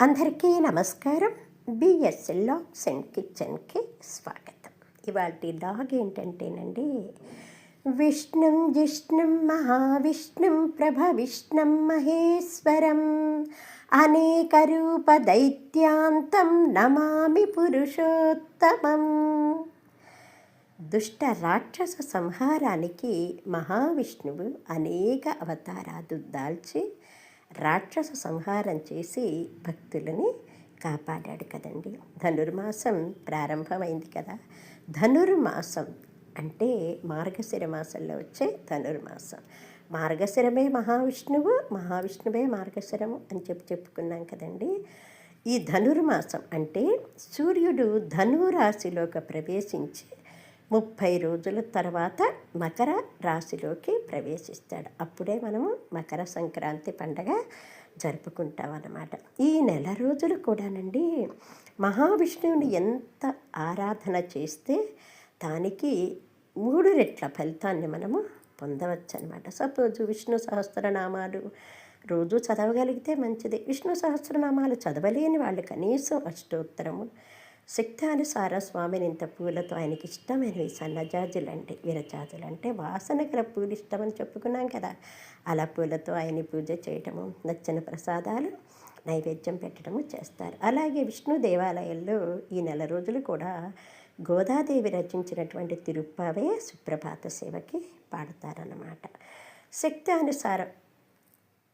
అందరికీ నమస్కారం. BSL logs and కిచెన్కి స్వాగతం. ఇవాళ లాగ్ ఏంటంటేనండి, విష్ణుం జిష్ణుం మహావిష్ణుం ప్రభవిష్ణుం మహేశ్వరం అనేక రూప దైత్యాంతం నమామి పురుషోత్తమం. దుష్ట రాక్షస సంహారానికి మహావిష్ణువు అనేక అవతారాలు దాల్చి రాక్షస సంహారం చేసి భక్తులని కాపాడాడు కదండి. ధనుర్మాసం ప్రారంభమైంది కదా. ధనుర్మాసం అంటే మార్గశిర మాసంలో వచ్చే ధనుర్మాసం. మార్గశిరమే మహావిష్ణువు, మహావిష్ణువే మార్గశిరము అని చెప్పుకున్నాం కదండి. ఈ ధనుర్మాసం అంటే సూర్యుడు ధనురాశిలోకి ప్రవేశించి 30 రోజుల తర్వాత మకర రాశిలోకి ప్రవేశిస్తాడు. అప్పుడే మనము మకర సంక్రాంతి పండగ జరుపుకుంటాం అన్నమాట. ఈ నెల రోజులు కూడానండి మహావిష్ణువుని ఎంత ఆరాధన చేస్తే దానికి 3 రెట్ల ఫలితాన్ని మనము పొందవచ్చు అన్నమాట. సపోజు విష్ణు సహస్రనామాలు రోజు చదవగలిగితే మంచిది. విష్ణు సహస్రనామాలు చదవలేని వాళ్ళు కనీసం అష్టోత్తరము, శక్తానుసార స్వామిని ఇంత పూలతో ఆయనకి ఇష్టమైనవి సన్నజాజులంటే విరజాజులు అంటే వాసన గల పూలు ఇష్టమని చెప్పుకున్నాం కదా. అలా పూలతో ఆయన పూజ చేయటము, నచ్చిన ప్రసాదాలు నైవేద్యం పెట్టడము చేస్తారు. అలాగే విష్ణు దేవాలయాల్లో ఈ నెల రోజులు కూడా గోదాదేవి రచించినటువంటి తిరుప్పావే సుప్రభాత సేవకి పాడతారన్నమాట. శక్తానుసారం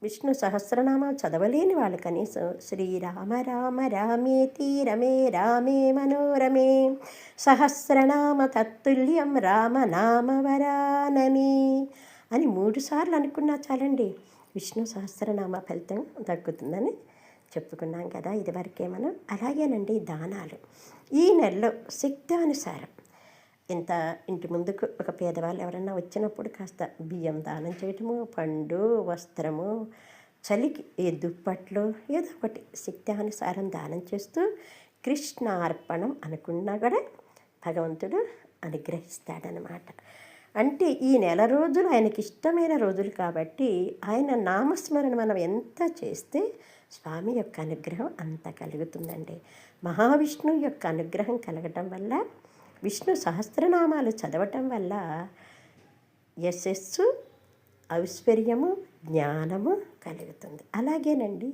విష్ణు సహస్రనామాలు చదవలేని వాళ్ళు కనీసం శ్రీరామ రామ రామేతి రమే రామే మనోరమే సహస్రనామ తత్తుల్యం రామనామవరానని అని 3 సార్లు అనుకున్నా చాలండి, విష్ణు సహస్రనామ ఫలితం దక్కుతుందని చెప్పుకున్నాం కదా ఇదివరకే మనం. అలాగేనండి దానాలు ఈ నెలలో శక్తానుసారం ఇంత ఇంటి ముందుకు ఒక పేదవాళ్ళు ఎవరన్నా వచ్చినప్పుడు కాస్త బియ్యం దానం చేయటము, పండు, వస్త్రము, చలికి ఏ దుప్పట్లు ఏదో ఒకటి శక్తానుసారం దానం చేస్తూ కృష్ణార్పణం అనుకున్నా కూడా భగవంతుడు అనుగ్రహిస్తాడనమాట. అంటే ఈ నెల రోజులు ఆయనకి ఇష్టమైన రోజులు కాబట్టి ఆయన నామస్మరణ మనం ఎంత చేస్తే స్వామి యొక్క అనుగ్రహం అంత కలుగుతుందండి. మహావిష్ణువు యొక్క అనుగ్రహం కలగటం వల్ల, విష్ణు సహస్రనామాలు చదవటం వల్ల యశస్సు, ఐశ్వర్యము, జ్ఞానము కలుగుతుంది. అలాగేనండి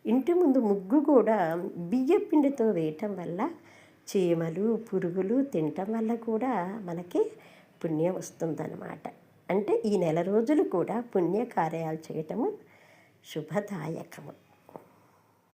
ఇంటి ముందు ముగ్గు కూడా బియ్యపిండితో వేయటం వల్ల చీమలు, పురుగులు తినటం వల్ల కూడా మనకి పుణ్యం వస్తుందన్నమాట. అంటే ఈ నెల రోజులు కూడా పుణ్యకార్యాలు చేయటము శుభదాయకము.